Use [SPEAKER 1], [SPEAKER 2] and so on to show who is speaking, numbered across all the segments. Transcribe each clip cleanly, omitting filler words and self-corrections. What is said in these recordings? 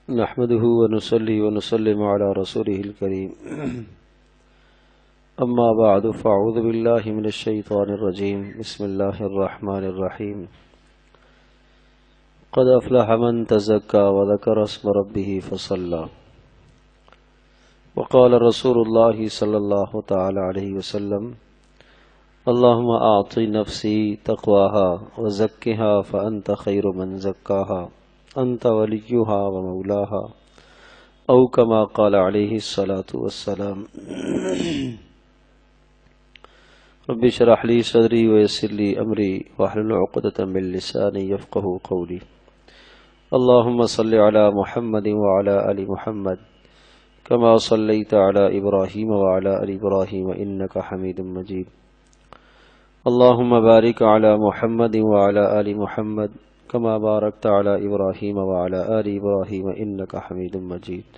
[SPEAKER 1] نحمده ونصلي ونسلم على رسوله الكريم أما بعد فأعوذ بالله من الشيطان الرجيم بسم الله الرحمن الرحيم قد أفلح من تزكى وذكر اسم ربه فصلى وقال رسول الله صلى الله تعالى عليه وسلم اللهم أعطي نفسي تقواها وزكها فأنت خير من زكاها انت ولیھا ومولاھا او کما قال علیہ الصلاۃ والسلام رب اشرح لی صدری ویسر لی امری واحلل عقدۃ من لسانی یفقهوا قولی اللهم صل علی محمد وعلی آل محمد کما صلیت علی ابراہیم وعلی آل ابراہیم انک حمید مجید اللهم بارک علی محمد وعلی آل محمد کما بارکت علی ابراہیم وعلی آل ابراہیم انک حمید مجید۔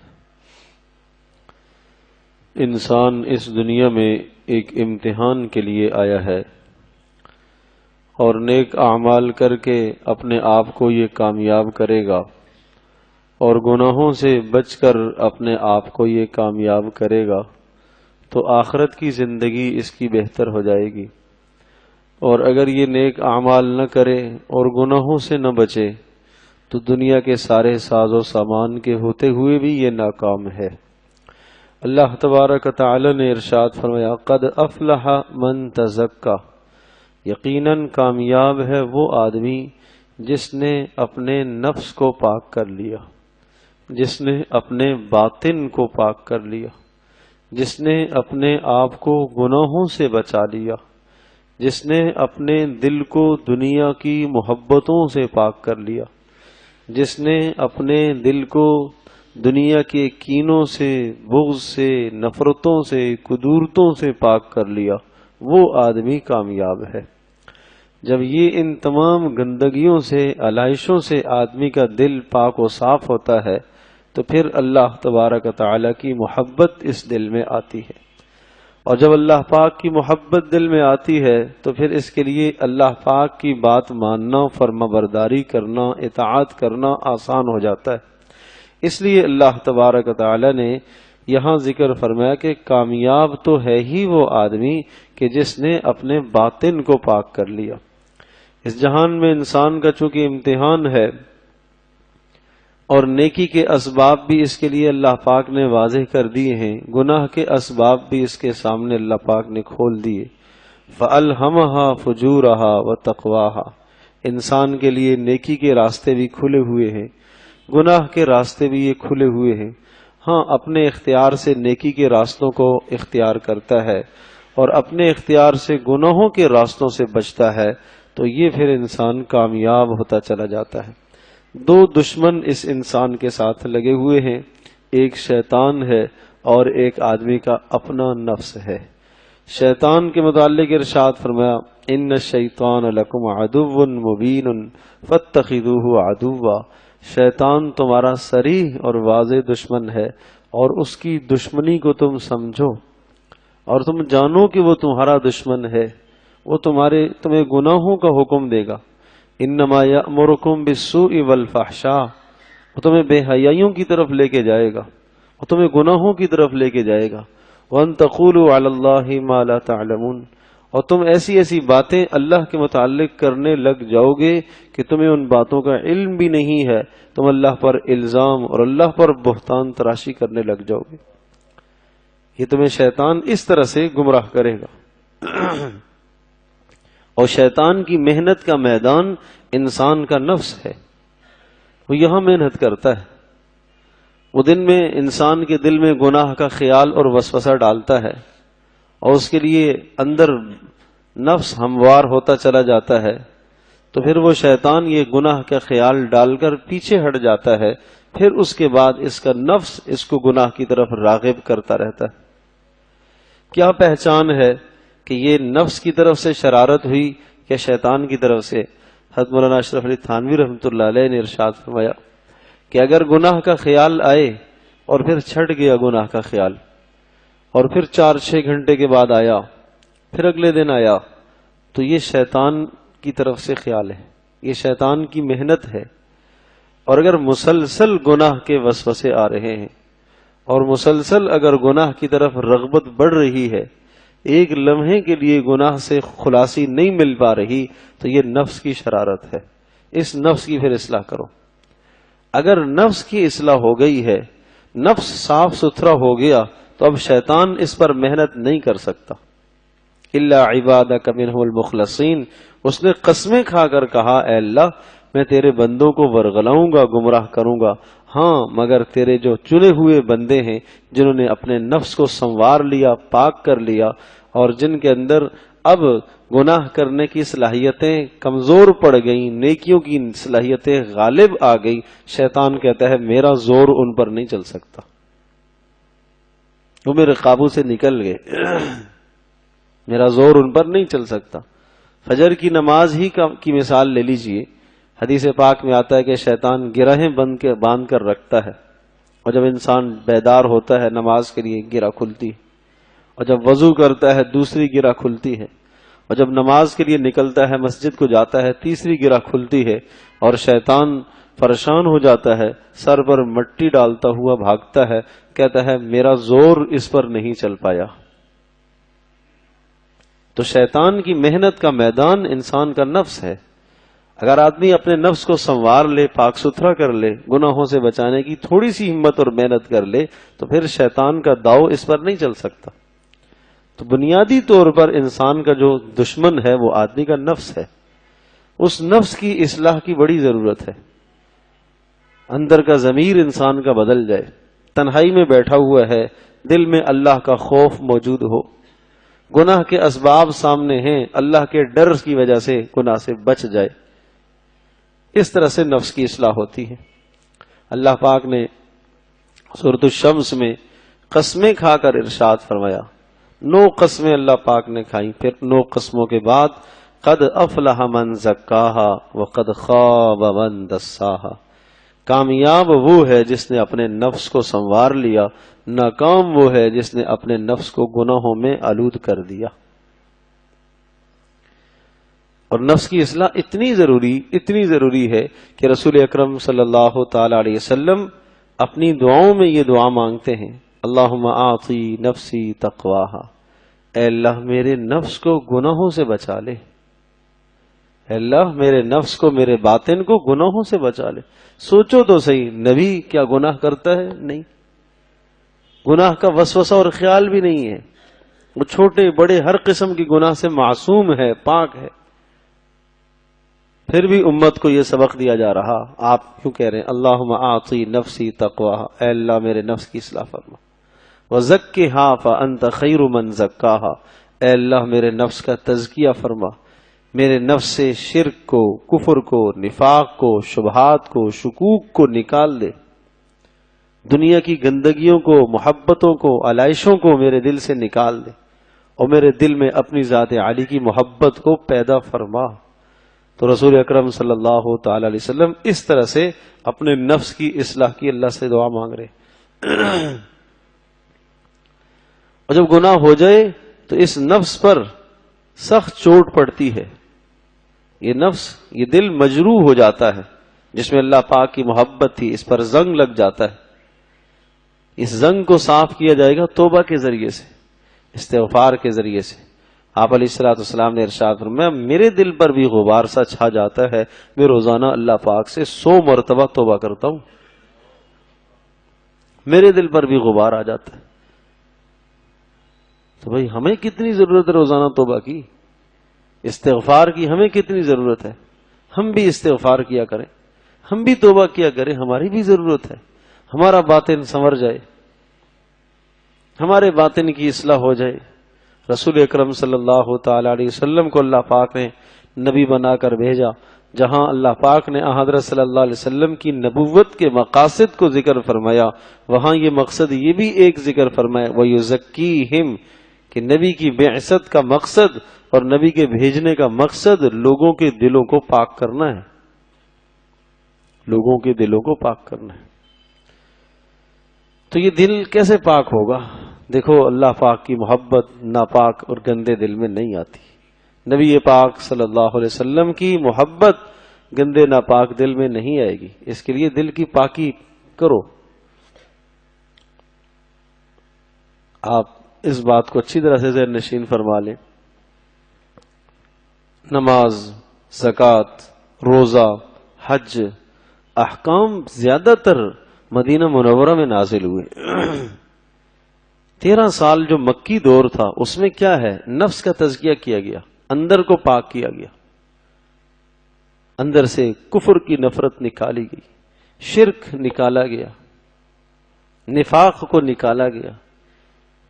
[SPEAKER 1] انسان اس دنیا میں ایک امتحان کے لیے آیا ہے اور نیک اعمال کر کے اپنے آپ کو یہ کامیاب کرے گا اور گناہوں سے بچ کر اپنے آپ کو یہ کامیاب کرے گا تو آخرت کی زندگی اس کی بہتر ہو جائے گی، اور اگر یہ نیک اعمال نہ کرے اور گناہوں سے نہ بچے تو دنیا کے سارے ساز و سامان کے ہوتے ہوئے بھی یہ ناکام ہے۔ اللہ تبارک تعالی نے ارشاد فرمایا قد افلح من تزکا، یقیناً کامیاب ہے وہ آدمی جس نے اپنے نفس کو پاک کر لیا، جس نے اپنے باطن کو پاک کر لیا، جس نے اپنے آپ کو گناہوں سے بچا لیا، جس نے اپنے دل کو دنیا کی محبتوں سے پاک کر لیا، جس نے اپنے دل کو دنیا کے کینوں سے، بغض سے، نفرتوں سے، کدورتوں سے پاک کر لیا، وہ آدمی کامیاب ہے۔ جب یہ ان تمام گندگیوں سے، علائشوں سے آدمی کا دل پاک و صاف ہوتا ہے تو پھر اللہ تبارک تعالی کی محبت اس دل میں آتی ہے، اور جب اللہ پاک کی محبت دل میں آتی ہے تو پھر اس کے لیے اللہ پاک کی بات ماننا، فرما برداری کرنا، اطاعت کرنا آسان ہو جاتا ہے۔ اس لیے اللہ تبارک تعالی نے یہاں ذکر فرمایا کہ کامیاب تو ہے ہی وہ آدمی کہ جس نے اپنے باطن کو پاک کر لیا۔ اس جہان میں انسان کا چونکہ امتحان ہے اور نیکی کے اسباب بھی اس کے لیے اللہ پاک نے واضح کر دیے ہیں، گناہ کے اسباب بھی اس کے سامنے اللہ پاک نے کھول دیے۔ فَأَلْهَمَهَا فُجُورَهَا وَتَقْوَاهَا، انسان کے لیے نیکی کے راستے بھی کھلے ہوئے ہیں، گناہ کے راستے بھی یہ کھلے ہوئے ہیں۔ ہاں، اپنے اختیار سے نیکی کے راستوں کو اختیار کرتا ہے اور اپنے اختیار سے گناہوں کے راستوں سے بچتا ہے تو یہ پھر انسان کامیاب ہوتا چلا جاتا ہے۔ دو دشمن اس انسان کے ساتھ لگے ہوئے ہیں، ایک شیطان ہے اور ایک آدمی کا اپنا نفس ہے۔ شیطان کے متعلق ارشاد فرمایا ان الشیطان لکم عدو مبین فاتخذوہ عدوا، شیطان تمہارا صریح اور واضح دشمن ہے اور اس کی دشمنی کو تم سمجھو اور تم جانو کہ وہ تمہارا دشمن ہے، وہ تمہیں گناہوں کا حکم دے گا۔ انما یأمرکم بالسوء والفحشاء، وہ تمہیں بے حیائیوں کی طرف لے کے جائے گا، وہ تمہیں گناہوں کی طرف لے کے جائے گا۔ وان تقولوا علی اللہ ما لا تعلمون، اور تم ایسی ایسی باتیں اللہ کے متعلق کرنے لگ جاؤ گے کہ تمہیں ان باتوں کا علم بھی نہیں ہے، تم اللہ پر الزام اور اللہ پر بہتان تراشی کرنے لگ جاؤ گے۔ یہ تمہیں شیطان اس طرح سے گمراہ کرے گا۔ اور شیطان کی محنت کا میدان انسان کا نفس ہے، وہ یہاں محنت کرتا ہے، وہ دن میں انسان کے دل میں گناہ کا خیال اور وسوسہ ڈالتا ہے اور اس کے لیے اندر نفس ہموار ہوتا چلا جاتا ہے، تو پھر وہ شیطان یہ گناہ کا خیال ڈال کر پیچھے ہٹ جاتا ہے، پھر اس کے بعد اس کا نفس اس کو گناہ کی طرف راغب کرتا رہتا ہے۔ کیا پہچان ہے کہ یہ نفس کی طرف سے شرارت ہوئی یا شیطان کی طرف سے؟ حضرت مولانا اشرف علی تھانوی رحمۃ اللہ علیہ نے ارشاد فرمایا کہ اگر گناہ کا خیال آئے اور پھر چھٹ گیا گناہ کا خیال اور پھر 4-6 گھنٹے کے بعد آیا، پھر اگلے دن آیا، تو یہ شیطان کی طرف سے خیال ہے، یہ شیطان کی محنت ہے۔ اور اگر مسلسل گناہ کے وسوسے آ رہے ہیں اور مسلسل اگر گناہ کی طرف رغبت بڑھ رہی ہے، ایک لمحے کے لیے گناہ سے خلاصی نہیں مل پا رہی، تو یہ نفس کی شرارت ہے. اس نفس کی پھر اصلاح کرو. اگر نفس کی اصلاح ہو گئی ہے، نفس صاف ستھرا ہو گیا، تو اب شیطان اس پر محنت نہیں کر سکتا. الا عبادک منہم المخلصین، اس نے قسمیں کھا کر کہا اے اللہ میں تیرے بندوں کو ورغلاؤں گا، گمراہ کروں گا، ہاں مگر تیرے جو چنے ہوئے بندے ہیں جنہوں نے اپنے نفس کو سنوار لیا، پاک کر لیا، اور جن کے اندر اب گناہ کرنے کی صلاحیتیں کمزور پڑ گئیں، نیکیوں کی صلاحیتیں غالب آ گئی. شیطان کہتا ہے میرا زور ان پر نہیں چل سکتا، وہ میرے قابو سے نکل گئے، میرا زور ان پر نہیں چل سکتا. فجر کی نماز ہی کی مثال لے لیجئے. حدیث پاک میں آتا ہے کہ شیطان گرہیں باندھ کر رکھتا ہے، اور جب انسان بیدار ہوتا ہے نماز کے لیے گرہ کھلتی ہے، اور جب وضو کرتا ہے دوسری گرہ کھلتی ہے، اور جب نماز کے لیے نکلتا ہے مسجد کو جاتا ہے تیسری گرہ کھلتی ہے، اور شیطان پریشان ہو جاتا ہے، سر پر مٹی ڈالتا ہوا بھاگتا ہے، کہتا ہے میرا زور اس پر نہیں چل پایا. تو شیطان کی محنت کا میدان انسان کا نفس ہے. اگر آدمی اپنے نفس کو سنوار لے، پاک ستھرا کر لے، گناہوں سے بچانے کی تھوڑی سی ہمت اور محنت کر لے، تو پھر شیطان کا داؤ اس پر نہیں چل سکتا. تو بنیادی طور پر انسان کا جو دشمن ہے وہ آدمی کا نفس ہے. اس نفس کی اصلاح کی بڑی ضرورت ہے. اندر کا ضمیر انسان کا بدل جائے، تنہائی میں بیٹھا ہوا ہے، دل میں اللہ کا خوف موجود ہو، گناہ کے اسباب سامنے ہیں، اللہ کے ڈر کی وجہ سے گناہ سے بچ جائے. اس طرح سے نفس کی اصلاح ہوتی ہے. اللہ پاک نے سورۃ الشمس میں قسمیں کھا کر ارشاد فرمایا. 9 قسمیں اللہ پاک نے کھائیں، پھر 9 قسموں کے بعد قد افلح من زکاہا وقد خاب من دساہا. کامیاب وہ ہے جس نے اپنے نفس کو سنوار لیا، ناکام وہ ہے جس نے اپنے نفس کو گناہوں میں آلود کر دیا. اور نفس کی اصلاح اتنی ضروری ہے کہ رسول اکرم صلی اللہ تعالی علیہ وسلم اپنی دعاؤں میں یہ دعا مانگتے ہیں، اللہم آتی نفسی تقواہا، اے اللہ میرے نفس کو گناہوں سے بچا لے، اے اللہ میرے نفس کو، میرے باطن کو گناہوں سے بچا لے. سوچو تو صحیح، نبی کیا گناہ کرتا ہے؟ نہیں، گناہ کا وسوسہ اور خیال بھی نہیں ہے. وہ چھوٹے بڑے ہر قسم کی گناہ سے معصوم ہے، پاک ہے. پھر بھی امت کو یہ سبق دیا جا رہا. آپ کیوں کہہ رہے ہیں اللہم آتی نفسی تقواہا، اے اللہ میرے نفس کی اصلاح فرما، وزکھا فانت خیر من زکاہا، اے اللہ میرے نفس کا تزکیہ فرما، میرے نفس سے شرک کو، کفر کو، نفاق کو، شبہات کو، شکوک کو نکال دے، دنیا کی گندگیوں کو، محبتوں کو، علائشوں کو میرے دل سے نکال دے، اور میرے دل میں اپنی ذات عالی کی محبت کو پیدا فرما. تو رسول اکرم صلی اللہ تعالی علیہ وسلم اس طرح سے اپنے نفس کی اصلاح کی اللہ سے دعا مانگ رہے. اور جب گناہ ہو جائے تو اس نفس پر سخت چوٹ پڑتی ہے. یہ نفس، یہ دل مجروح ہو جاتا ہے، جس میں اللہ پاک کی محبت تھی، اس پر زنگ لگ جاتا ہے. اس زنگ کو صاف کیا جائے گا توبہ کے ذریعے سے، استغفار کے ذریعے سے. آپ علیہ الصلوۃ والسلام نے ارشاد فرمایا میرے دل پر بھی غبار سا چھا جاتا ہے، میں روزانہ اللہ پاک سے 100 مرتبہ توبہ کرتا ہوں، میرے دل پر بھی غبار آ جاتا ہے. تو بھئی ہمیں کتنی ضرورت ہے روزانہ توبہ کی، استغفار کی ہمیں کتنی ضرورت ہے. ہم بھی استغفار کیا کریں، ہم بھی توبہ کیا کریں، ہماری بھی ضرورت ہے. ہمارا باطن سنور جائے، ہمارے باطن کی اصلاح ہو جائے. رسول اکرم صلی اللہ تعالی علیہ وسلم کو اللہ پاک نے نبی بنا کر بھیجا. جہاں اللہ پاک نے حضرت صلی اللہ علیہ وسلم کی نبوت کے مقاصد کو ذکر فرمایا، وہاں یہ مقصد یہ بھی ایک ذکر فرمایا وَيُزَكِّيهِمْ، کہ نبی کی بعثت کا مقصد اور نبی کے بھیجنے کا مقصد لوگوں کے دلوں کو پاک کرنا ہے، لوگوں کے دلوں کو پاک کرنا ہے. تو یہ دل کیسے پاک ہوگا؟ دیکھو اللہ پاک کی محبت ناپاک اور گندے دل میں نہیں آتی. نبی پاک صلی اللہ علیہ وسلم کی محبت گندے ناپاک دل میں نہیں آئے گی. اس کے لیے دل کی پاکی کرو. آپ اس بات کو اچھی طرح سے ذہن نشین فرما لیں. نماز، زکوٰۃ، روزہ، حج، احکام زیادہ تر مدینہ منورہ میں نازل ہوئے. 13 سال جو مکی دور تھا اس میں کیا ہے؟ نفس کا تزکیہ کیا گیا، اندر کو پاک کیا گیا، اندر سے کفر کی نفرت نکالی گئی، شرک نکالا گیا، نفاق کو نکالا گیا،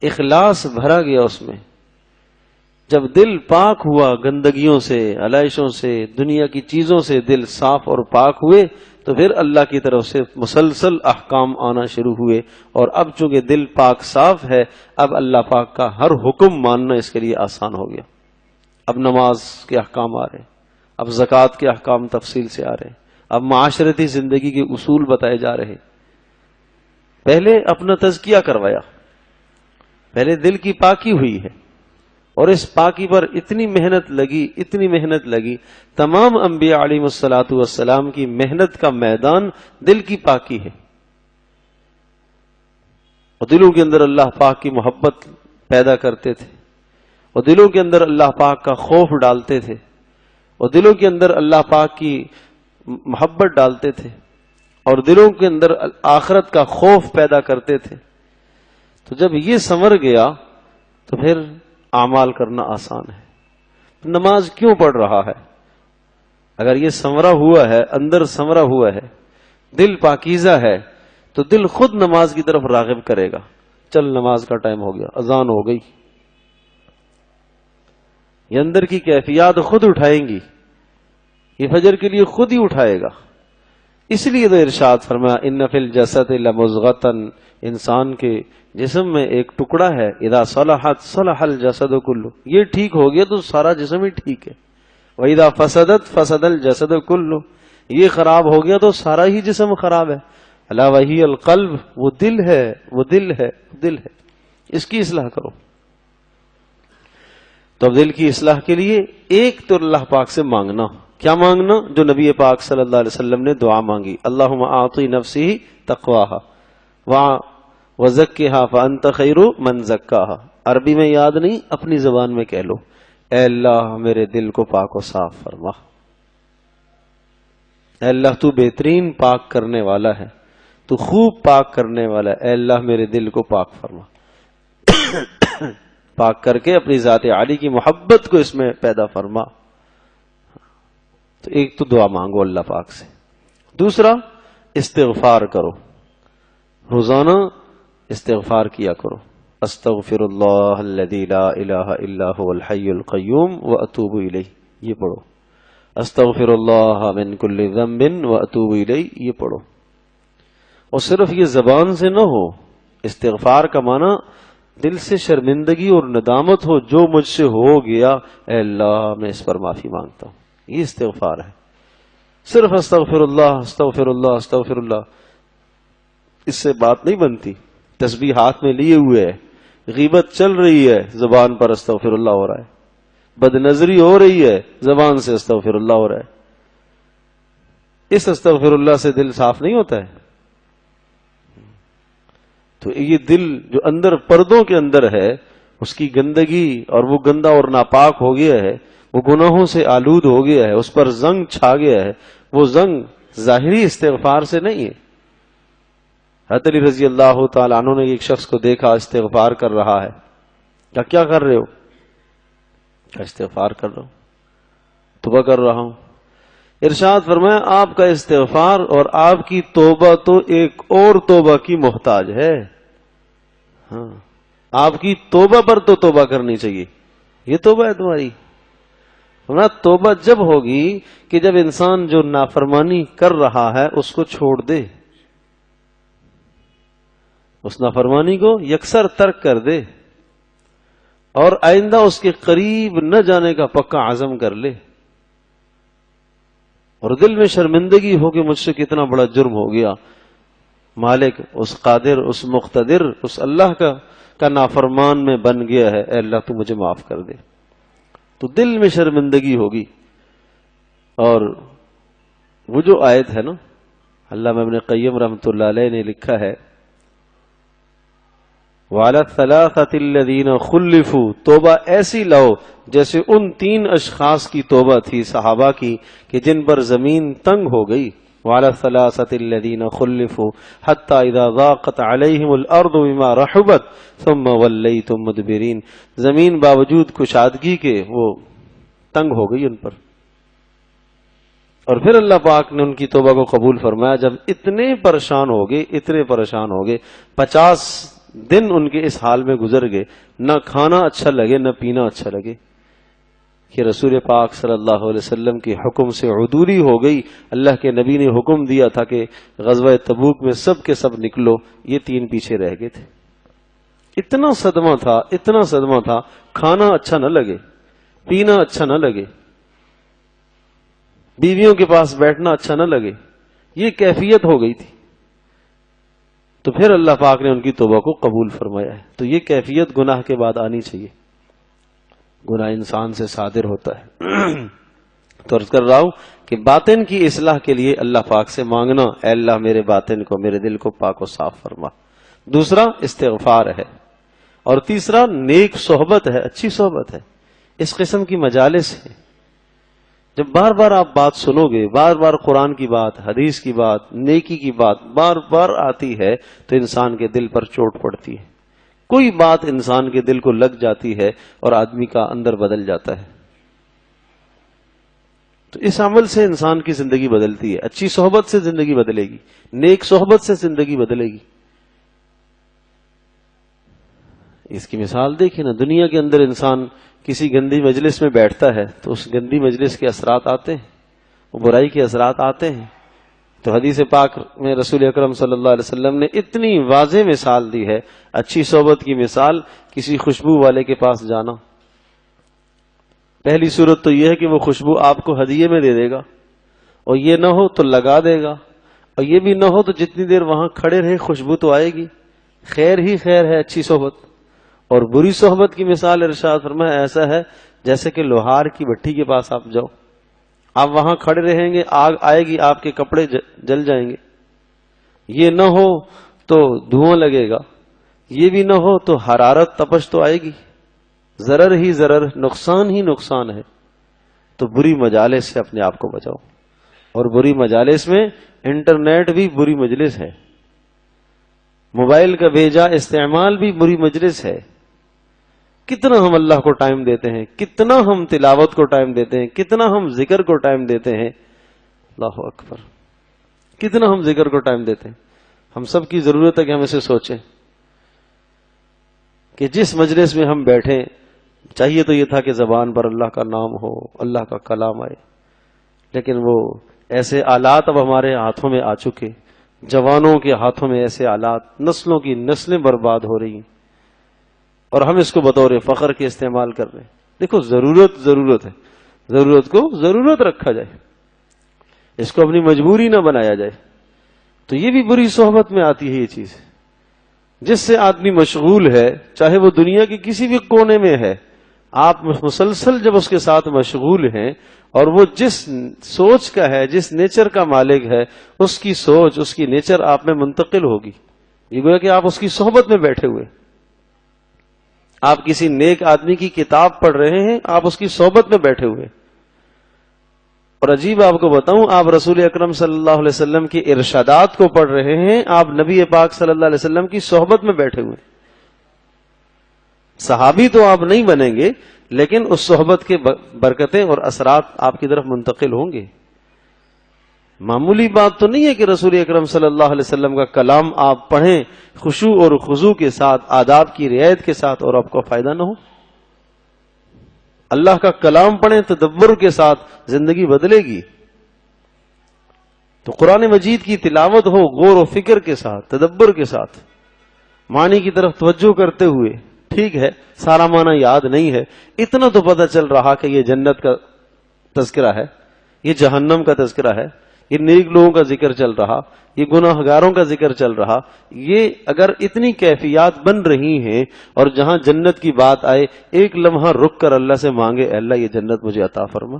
[SPEAKER 1] اخلاص بھرا گیا اس میں. جب دل پاک ہوا گندگیوں سے، علائشوں سے، دنیا کی چیزوں سے دل صاف اور پاک ہوئے تو پھر اللہ کی طرف سے مسلسل احکام آنا شروع ہوئے. اور اب چونکہ دل پاک صاف ہے، اب اللہ پاک کا ہر حکم ماننا اس کے لیے آسان ہو گیا. اب نماز کے احکام آ رہے، اب زکوٰۃ کے احکام تفصیل سے آ رہے، اب معاشرتی زندگی کے اصول بتائے جا رہے. پہلے اپنا تزکیہ کروایا، پہلے دل کی پاکی ہوئی ہے، اور اس پاکی پر اتنی محنت لگی. تمام انبیاء علیہ الصلوۃ والسلام کی محنت کا میدان دل کی پاکی ہے. اور دلوں کے اندر اللہ پاک کی محبت پیدا کرتے تھے، اور دلوں کے اندر اللہ پاک کا خوف ڈالتے تھے، اور دلوں کے اندر اللہ پاک کی محبت ڈالتے تھے، اور دلوں کے اندر آخرت کا خوف پیدا کرتے تھے. تو جب یہ سنور گیا تو پھر اعمال کرنا آسان ہے. نماز کیوں پڑھ رہا ہے؟ اگر یہ سنورا ہوا ہے، اندر سنورا ہوا ہے، دل پاکیزہ ہے، تو دل خود نماز کی طرف راغب کرے گا. چل نماز کا ٹائم ہو گیا، اذان ہو گئی. یہ اندر کی کیفیات خود اٹھائیں گی، یہ فجر کے لیے خود ہی اٹھائے گا. اس لیے تو ارشاد فرمایا ان فی الجسد لمضغۃ، انسان کے جسم میں ایک ٹکڑا ہے، اذا صلحت صلح الجسد کلہ، یہ ٹھیک ہو گیا تو سارا جسم ہی ٹھیک ہے. واذا فسدت فسد الجسد کلہ، یہ خراب ہو گیا تو سارا ہی جسم خراب ہے. الا وہی القلب، وہ دل ہے، وہ دل ہے، دل ہے. اس کی اصلاح کرو. تو اب دل کی اصلاح کے لیے ایک تو اللہ پاک سے مانگنا. کیا مانگنا؟ جو نبی پاک صلی اللہ علیہ وسلم نے دعا مانگی، اللہم اعطی نفسی تقواہا وزکھا فانت خیر من زکاہا. عربی میں یاد نہیں، اپنی زبان میں کہہ لو، اے اللہ میرے دل کو پاک و صاف فرما. اے اللہ تو بہترین پاک کرنے والا ہے، تو خوب پاک کرنے والا ہے. اے اللہ میرے دل کو پاک فرما. پاک کر کے اپنی ذات عالی کی محبت کو اس میں پیدا فرما. تو ایک تو دعا مانگو اللہ پاک سے. دوسرا استغفار کرو، روزانہ استغفار کیا کرو. استغفر اللہ الذی لا الہ الا هو الحی القیوم واتوب الیہ، یہ پڑھو. استغفر اللہ من کل ذنب واتوب الیہ، یہ پڑھو. اور صرف یہ زبان سے نہ ہو، استغفار کا معنی دل سے شرمندگی اور ندامت ہو، جو مجھ سے ہو گیا اے اللہ میں اس پر معافی مانگتا ہوں. یہ استغفار ہے. صرف استغفر اللہ استغفر اللہ استغفر اللہ، اس سے بات نہیں بنتی. تسبیح ہاتھ میں لیے ہوئے ہے، غیبت چل رہی ہے، زبان پر استغفر اللہ ہو رہا ہے. بد نظری ہو رہی ہے، زبان سے استغفر اللہ ہو رہا ہے. اس استغفر اللہ سے دل صاف نہیں ہوتا ہے. تو یہ دل جو اندر پردوں کے اندر ہے، اس کی گندگی اور وہ گندا اور ناپاک ہو گیا ہے، وہ گناہوں سے آلود ہو گیا ہے، اس پر زنگ چھا گیا ہے. وہ زنگ ظاہری استغفار سے نہیں ہے. حضرت علی رضی اللہ تعالیٰ عنہ نے ایک شخص کو دیکھا استغفار کر رہا ہے. کیا کر رہے ہو؟ استغفار کر رہا ہوں، توبہ کر رہا ہوں. ارشاد فرمایا آپ کا استغفار اور آپ کی توبہ تو ایک اور توبہ کی محتاج ہے. ہاں، آپ کی توبہ پر تو توبہ کرنی چاہیے. یہ توبہ ہے تمہاری. توبہ جب ہوگی کہ جب انسان جو نافرمانی کر رہا ہے اس کو چھوڑ دے، اس نافرمانی کو یکسر ترک کر دے، اور آئندہ اس کے قریب نہ جانے کا پکا عزم کر لے. اور دل میں شرمندگی ہو کہ مجھ سے کتنا بڑا جرم ہو گیا، مالک اس قادر اس مقتدر اس اللہ کا نافرمان میں بن گیا ہے، اے اللہ تو مجھے معاف کر دے. تو دل میں شرمندگی ہوگی اور وہ جو آیت ہے نا، علامہ ابن قیم رحمۃ اللہ علیہ نے لکھا ہے وَعَلَى الثَّلَاثَةِ الَّذِينَ خُلِّفُوا، توبہ ایسی لاؤ جیسے ان 3 اشخاص کی توبہ تھی صحابہ کی کہ جن پر زمین تنگ ہو گئی. وَعَلَى الثَّلَاثَةِ الَّذِينَ خُلِّفُوا حَتَّى إِذَا ضَاقَتْ عَلَيْهِمُ الْأَرْضُ بِمَا رَحُبَتْ ثُمَّ وَلَّيْتُم مُدْبِرِينَ. زمین باوجود کشادگی کے وہ تنگ ہو گئی ان پر، اور پھر اللہ پاک نے ان کی توبہ کو قبول فرمایا. جب اتنے پریشان ہو گئے 50 دن ان کے اس حال میں گزر گئے، نہ کھانا اچھا لگے نہ پینا اچھا لگے، کہ رسول پاک صلی اللہ علیہ وسلم کے حکم سے عدولی ہو گئی. اللہ کے نبی نے حکم دیا تھا کہ غزوہ تبوک میں سب کے سب نکلو، یہ 3 پیچھے رہ گئے تھے. اتنا صدمہ تھا، کھانا اچھا نہ لگے، پینا اچھا نہ لگے، بیویوں کے پاس بیٹھنا اچھا نہ لگے، یہ کیفیت ہو گئی تھی. تو پھر اللہ پاک نے ان کی توبہ کو قبول فرمایا ہے. تو یہ کیفیت گناہ کے بعد آنی چاہیے. گناہ انسان سے صادر ہوتا ہے. تو عرض کر رہا ہوں کہ باطن کی اصلاح کے لیے اللہ پاک سے مانگنا، اے اللہ میرے باطن کو، میرے دل کو پاک و صاف فرما. دوسرا استغفار ہے، اور تیسرا نیک صحبت ہے، اچھی صحبت ہے. اس قسم کی مجالس ہے. جب بار بار آپ بات سنو گے، بار بار قرآن کی بات، حدیث کی بات، نیکی کی بات بار بار آتی ہے تو انسان کے دل پر چوٹ پڑتی ہے. کوئی بات انسان کے دل کو لگ جاتی ہے اور آدمی کا اندر بدل جاتا ہے. تو اس عمل سے انسان کی زندگی بدلتی ہے. اچھی صحبت سے زندگی بدلے گی، نیک صحبت سے زندگی بدلے گی. اس کی مثال دیکھیں نا، دنیا کے اندر انسان کسی گندی مجلس میں بیٹھتا ہے تو اس گندی مجلس کے اثرات آتے ہیں، وہ برائی کے اثرات آتے ہیں. تو حدیث پاک میں رسول اکرم صلی اللہ علیہ وسلم نے اتنی واضح مثال دی ہے. اچھی صحبت کی مثال، کسی خوشبو والے کے پاس جانا. پہلی صورت تو یہ ہے کہ وہ خوشبو آپ کو ہدیے میں دے دے گا، اور یہ نہ ہو تو لگا دے گا، اور یہ بھی نہ ہو تو جتنی دیر وہاں کھڑے رہے خوشبو تو آئے گی. خیر ہی خیر ہے اچھی صحبت. اور بری صحبت کی مثال ارشاد فرمایا ایسا ہے جیسے کہ لوہار کی بھٹی کے پاس آپ جاؤ، آپ وہاں کھڑے رہیں گے، آگ آئے گی، آپ کے کپڑے جل جائیں گے. یہ نہ ہو تو دھواں لگے گا، یہ بھی نہ ہو تو حرارت تپش تو آئے گی. ضرر ہی ضرر، نقصان ہی نقصان ہے. تو بری مجالس سے اپنے آپ کو بچاؤ. اور بری مجالس میں انٹرنیٹ بھی بری مجلس ہے، موبائل کا بھیجا استعمال بھی بری مجلس ہے. کتنا ہم اللہ کو ٹائم دیتے ہیں، کتنا ہم تلاوت کو ٹائم دیتے ہیں، کتنا ہم ذکر کو ٹائم دیتے ہیں. اللہ اکبر، کتنا ہم ذکر کو ٹائم دیتے ہیں. ہم سب کی ضرورت ہے کہ ہم اسے سوچیں کہ جس مجلس میں ہم بیٹھیں، چاہیے تو یہ تھا کہ زبان پر اللہ کا نام ہو، اللہ کا کلام آئے، لیکن وہ ایسے آلات اب ہمارے ہاتھوں میں آ چکے، جوانوں کے ہاتھوں میں ایسے آلات، نسلوں کی نسلیں برباد ہو رہی ہیں، اور ہم اس کو بطور فخر کے استعمال کر رہے ہیں. دیکھو ضرورت ہے، ضرورت کو ضرورت رکھا جائے، اس کو اپنی مجبوری نہ بنایا جائے. تو یہ بھی بری صحبت میں آتی ہے یہ چیز. جس سے آدمی مشغول ہے، چاہے وہ دنیا کے کسی بھی کونے میں ہے، آپ مسلسل جب اس کے ساتھ مشغول ہیں، اور وہ جس سوچ کا ہے، جس نیچر کا مالک ہے، اس کی سوچ، اس کی نیچر آپ میں منتقل ہوگی. یہ گویا کہ آپ اس کی صحبت میں بیٹھے ہوئے، آپ کسی نیک آدمی کی کتاب پڑھ رہے ہیں، آپ اس کی صحبت میں بیٹھے ہوئے. اور عجیب آپ کو بتاؤں، آپ رسول اکرم صلی اللہ علیہ وسلم کی ارشادات کو پڑھ رہے ہیں، آپ نبی پاک صلی اللہ علیہ وسلم کی صحبت میں بیٹھے ہوئے. صحابی تو آپ نہیں بنیں گے، لیکن اس صحبت کے برکتیں اور اثرات آپ کی طرف منتقل ہوں گے. معمولی بات تو نہیں ہے کہ رسول اکرم صلی اللہ علیہ وسلم کا کلام آپ پڑھیں خشوع اور خضوع کے ساتھ، آداب کی رعایت کے ساتھ، اور آپ کو فائدہ نہ ہو. اللہ کا کلام پڑھیں تدبر کے ساتھ، زندگی بدلے گی. تو قرآن مجید کی تلاوت ہو غور و فکر کے ساتھ، تدبر کے ساتھ، معنی کی طرف توجہ کرتے ہوئے. ٹھیک ہے سارا معنی یاد نہیں ہے، اتنا تو پتہ چل رہا کہ یہ جنت کا تذکرہ ہے، یہ جہنم کا تذکرہ ہے، یہ نیک لوگوں کا ذکر چل رہا، یہ گناہ گاروں کا ذکر چل رہا. یہ اگر اتنی کیفیات بن رہی ہیں، اور جہاں جنت کی بات آئے ایک لمحہ رک کر اللہ سے مانگے، اے اللہ یہ جنت مجھے عطا فرما.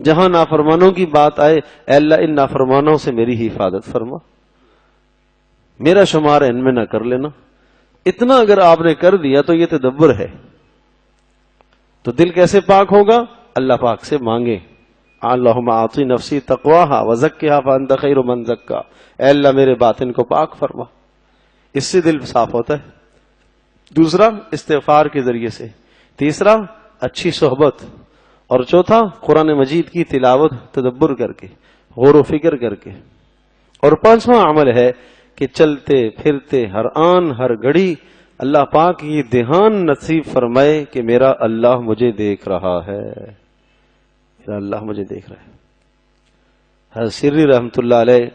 [SPEAKER 1] جہاں نافرمانوں کی بات آئے اے اللہ ان نافرمانوں سے میری ہی حفاظت فرما، میرا شمار ان میں نہ کر لینا۔ اتنا اگر آپ نے کر دیا تو یہ تدبر ہے۔ تو دل کیسے پاک ہوگا؟ اللہ پاک سے مانگے، اللہم اعطی نفسی تقواہا وزکھا فانت خیر من زکا، اے اللہ میرے باطن کو پاک فرما۔ اس سے دل صاف ہوتا ہے۔ دوسرا استغفار کے ذریعے سے، تیسرا اچھی صحبت، اور چوتھا قرآن مجید کی تلاوت تدبر کر کے، غور و فکر کر کے، اور پانچواں عمل ہے کہ چلتے پھرتے ہر آن ہر گھڑی اللہ پاک یہ دھیان نصیب فرمائے کہ میرا اللہ مجھے دیکھ رہا ہے، میرا اللہ مجھے دیکھ رہا ہے۔ حضرت سری رحمت اللہ علیہ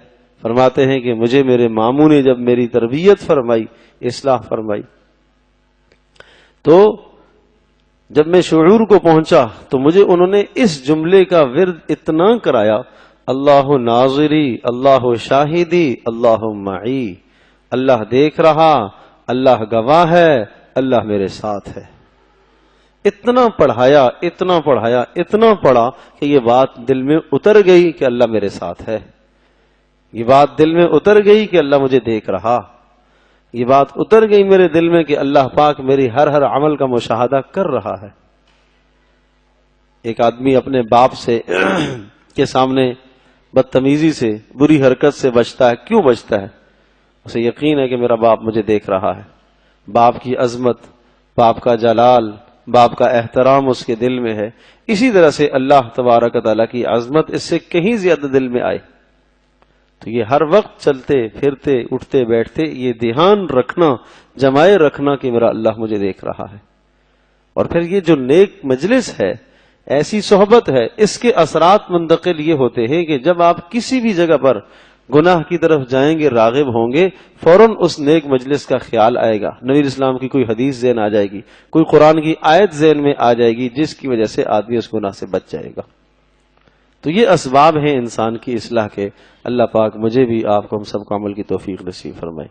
[SPEAKER 1] فرماتے ہیں کہ مجھے میرے ماموں نے جب میری تربیت فرمائی، اصلاح فرمائی، تو جب میں شعور کو پہنچا تو مجھے انہوں نے اس جملے کا ورد اتنا کرایا، اللہ ناظری اللہ شاہدی اللہ معی، اللہ دیکھ رہا، اللہ گواہ ہے، اللہ میرے ساتھ ہے۔ اتنا پڑھایا اتنا پڑھایا اتنا پڑھا کہ یہ بات دل میں اتر گئی کہ اللہ میرے ساتھ ہے، یہ بات دل میں اتر گئی کہ اللہ مجھے دیکھ رہا، یہ بات اتر گئی میرے دل میں کہ اللہ پاک میری ہر عمل کا مشاہدہ کر رہا ہے۔ ایک آدمی اپنے باپ سے کے سامنے بدتمیزی سے، بری حرکت سے بچتا ہے، کیوں بچتا ہے؟ اسے یقین ہے کہ میرا باپ مجھے دیکھ رہا ہے۔ باپ کی عظمت، باپ کا جلال، باپ کا احترام اس کے دل میں ہے۔ اسی طرح سے اللہ تبارک و تعالیٰ کی عظمت اس سے کہیں زیادہ دل میں آئے تو یہ ہر وقت چلتے پھرتے اٹھتے بیٹھتے یہ دھیان رکھنا، جمائے رکھنا کہ میرا اللہ مجھے دیکھ رہا ہے۔ اور پھر یہ جو نیک مجلس ہے، ایسی صحبت ہے، اس کے اثرات منتقل یہ ہوتے ہیں کہ جب آپ کسی بھی جگہ پر گناہ کی طرف جائیں گے، راغب ہوں گے، فوراً اس نیک مجلس کا خیال آئے گا، نبی اسلام کی کوئی حدیث ذہن آ جائے گی، کوئی قرآن کی آیت ذہن میں آ جائے گی، جس کی وجہ سے آدمی اس گناہ سے بچ جائے گا۔ تو یہ اسباب ہیں انسان کی اصلاح کے۔ اللہ پاک مجھے بھی، آپ کو، ہم سب کو عمل کی توفیق نصیب فرمائے۔